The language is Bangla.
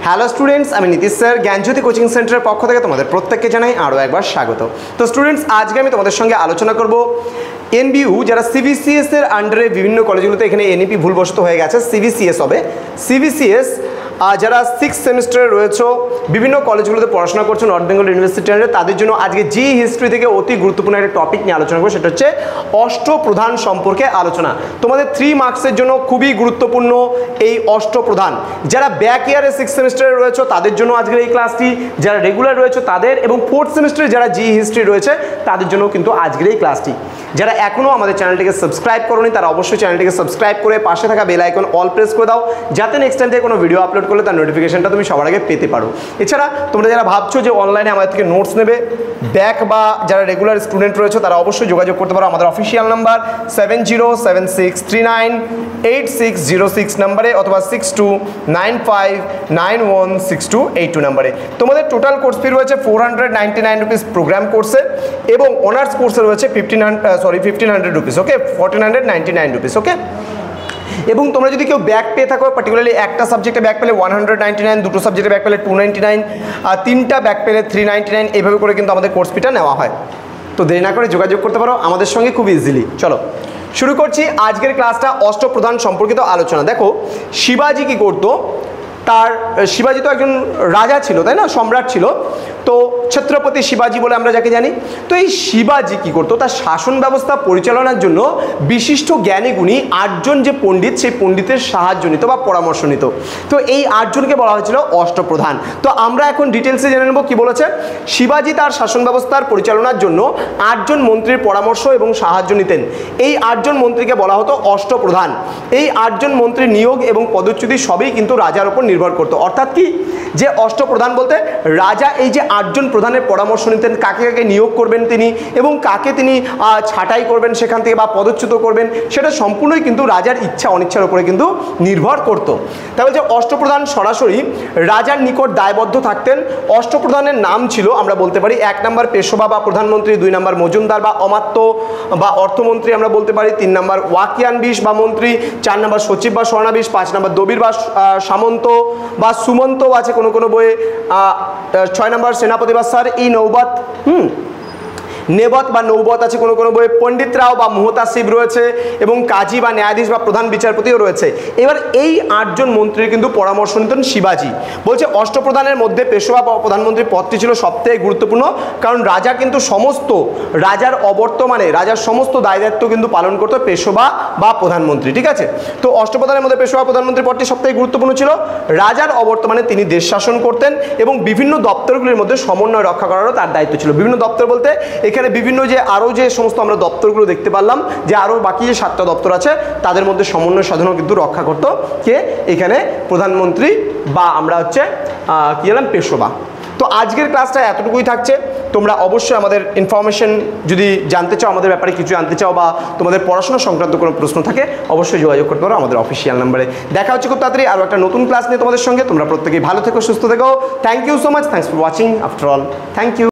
হ্যালো স্টুডেন্টস, আমি নীতিশ স্যার জ্ঞানজ্যোতি কোচিং সেন্টারের পক্ষ থেকে তোমাদের প্রত্যেককে জানাই আরও একবার স্বাগত। তো স্টুডেন্টস, আজকে আমি তোমাদের সঙ্গে আলোচনা করব এনবিইউ যারা সিবিসিএস এর আন্ডারে বিভিন্ন কলেজগুলোতে, এখানে এনইপি ভুলবশত হয়ে গেছে, সিবিসিএস হবে। সিবিসিএস যারা 6th সেমিস্টারে রয়েছে, বিভিন্ন কলেজগুলোতে পড়াশোনা করছে নর্থ বেঙ্গল ইউনিভার্সিটি আন্ডারে, তাদের জন্য আজকে জি হিস্ট্রি থেকে অতি গুরুত্বপূর্ণ একটা টপিক নিয়ে আলোচনা করবো, সেটা হচ্ছে অষ্টপ্রধান সম্পর্কে আলোচনা। তোমাদের 3 মার্কসের জন্য খুবই গুরুত্বপূর্ণ এই অষ্টপ্রধান। যারা ব্যাক ইয়ারে 6th সেমিস্টারে রয়েছে তাদের জন্য আজকের এই ক্লাসটি, যারা রেগুলার রয়েছে তাদের, এবং 4th সেমিস্টারে যারা জি হিস্ট্রি রয়েছে তাদের জন্য কিন্তু আজকের এই ক্লাসটি। যারা এখনও আমাদের চ্যানেলটিকে সাবস্ক্রাইব করোনি তারা অবশ্যই চ্যানেলটিকে সাবস্ক্রাইব করে পাশে থাকা বেল আইকন অল প্রেস করে দাও, যাতে নেক্সট টাইম থেকে কোনো ভিডিও আপলোড করলে তার নোটিফিকেশনটা তুমি সবার আগে পেতে পারো। এছাড়া তোমরা যারা ভাবছো যে অনলাইনে আমাদের থেকে নোটস নেবে, ব্যাক বা যারা রেগুলার স্টুডেন্ট রয়েছে তারা অবশ্যই যোগাযোগ করতে পারো আমাদের অফিসিয়াল নাম্বার 7076398606 নাম্বারে, অথবা 6295916282 নাম্বারে। তোমাদের টোটাল কোর্স ফি রয়েছে 499 রুপিস প্রোগ্রাম কোর্সে, এবং অনার্স কোর্সে রয়েছে 1500 রুপিস, ওকে, 1499 রুপিস, ওকে। এবং তোমরা যদি কেউ ব্যাক পেয়ে থাকো, পার্টিকুলারলি একটা সাবজেক্টে ব্যাক পেলে 199, দুটো সাবজেক্টে ব্যাক পেলে 299, আর 3টা ব্যাক পেলে 399, এইভাবে করে কিন্তু আমাদের কোর্স ফিটা নেওয়া হয়। তো দেরি না করে যোগাযোগ করতে পারো আমাদের সঙ্গে খুব ইজিলি। চলো শুরু করছি আজকের ক্লাসটা অষ্টপ্রধান সম্পর্কিত আলোচনা। দেখো শিবাজি কি করতো, শিবাজি তো একজন রাজা ছিল, তাই না, সম্রাট ছিল। তো ছত্রপতি শিবাজি বলে আমরা যাকে জানি। তো এই শিবাজি কি করতো, তার শাসন ব্যবস্থা পরিচালনার জন্য বিশিষ্ট জ্ঞানী গুণী 8জন যে পণ্ডিত, সেই পণ্ডিতের সাহায্য নিত বা পরামর্শ নিত। তো এই 8জনকে বলা হয়েছিল অষ্টপ্রধান। তো আমরা এখন ডিটেলসে জেনে নেব কি বলেছে। শিবাজি তার শাসন ব্যবস্থার পরিচালনার জন্য 8জন মন্ত্রীর পরামর্শ এবং সাহায্য নিতেন। এই 8জন মন্ত্রীকে বলা হতো অষ্টপ্রধান। এই 8জন মন্ত্রীর নিয়োগ এবং পদচ্যুতি সবই কিন্তু রাজার উপর নির্ভর করতো। অর্থাৎ কি, যে অষ্টপ্রধান বলতে রাজা এই যে 8জন প্রধানের পরামর্শ নিতেন, কাকে কাকে নিয়োগ করবেন তিনি, এবং কাকে তিনি ছাঁটাই করবেন সেখান থেকে বা পদচ্যুত করবেন, সেটা সম্পূর্ণই কিন্তু রাজার ইচ্ছা অনিচ্ছার উপরে কিন্তু নির্ভর করত। তাহলে যে অষ্টপ্রধান সরাসরি রাজার নিকট দায়বদ্ধ থাকতেন। অষ্টপ্রধানের নাম ছিল, আমরা বলতে পারি, 1 নম্বর পেশোয়া বা প্রধানমন্ত্রী, 2 নম্বর মজুমদার বা অমাত্য বা অর্থমন্ত্রী আমরা বলতে পারি, 3 নম্বর ওয়াকিয়ানবিশ বা মন্ত্রী, 4 নম্বর সচিব বা স্বর্ণাবিশ, 5 নম্বর দবির বা সামন্ত বা সুমন্ত আছে কোনো কোনো বইয়ে, 6 নম্বর সেনাপতি বা স্যার ই নৌবত, নেবত বা নৌবত আছে কোনো কোনো বইয়ে, পণ্ডিত রাও বা মুহতাসিব রয়েছে, এবং কাজী বা ন্যায়াধীশ বা প্রধান বিচারপতিও রয়েছে। এবার এই 8জন মন্ত্রীর কিন্তু পরামর্শ নিতেন শিবাজি। বলছে অষ্টপ্রধানের মধ্যে পেশোয়া বা প্রধানমন্ত্রী পদটি ছিল সবথেকে গুরুত্বপূর্ণ, কারণ রাজা কিন্তু রাজার অবর্তমানে রাজার সমস্ত দায় দায়িত্ব কিন্তু পালন করতো পেশোয়া বা প্রধানমন্ত্রী, ঠিক আছে। তো অষ্টপ্রধানের মধ্যে পেশোয়া প্রধানমন্ত্রী পদটি সবথেকে গুরুত্বপূর্ণ ছিল। রাজার অবর্তমানে তিনি দেশ শাসন করতেন, এবং বিভিন্ন দপ্তরগুলির মধ্যে সমন্বয় রক্ষা করারও তার দায়িত্ব ছিল। বিভিন্ন দপ্তর বলতে এখানে বিভিন্ন যে আরও যে সমস্ত আমরা দপ্তরগুলো দেখতে পারলাম, যে আরও বাকি যে 7টা দপ্তর আছে তাদের মধ্যে সমন্বয় সাধনও কিন্তু রক্ষা করতো কে, এখানে প্রধানমন্ত্রী বা আমরা হচ্ছে কি বললাম, পেশোয়া। তো আজকের ক্লাসটা এতটুকুই থাকছে। তোমরা অবশ্যই আমাদের ইনফরমেশন যদি জানতে চাও, আমাদের ব্যাপারে কিছু জানতে চাও, বা তোমাদের পড়াশোনা সংক্রান্ত কোনো প্রশ্ন থাকে, অবশ্যই যোগাযোগ করতে পারো আমাদের অফিসিয়াল নাম্বারে। দেখা হচ্ছে খুব তাড়াতাড়ি আরও একটা নতুন ক্লাস নিয়ে তোমাদের সঙ্গে। তোমরা প্রত্যেকেই ভালো থেকো, সুস্থ থেকো। Thank you so much, thanks for watching after all, thank you.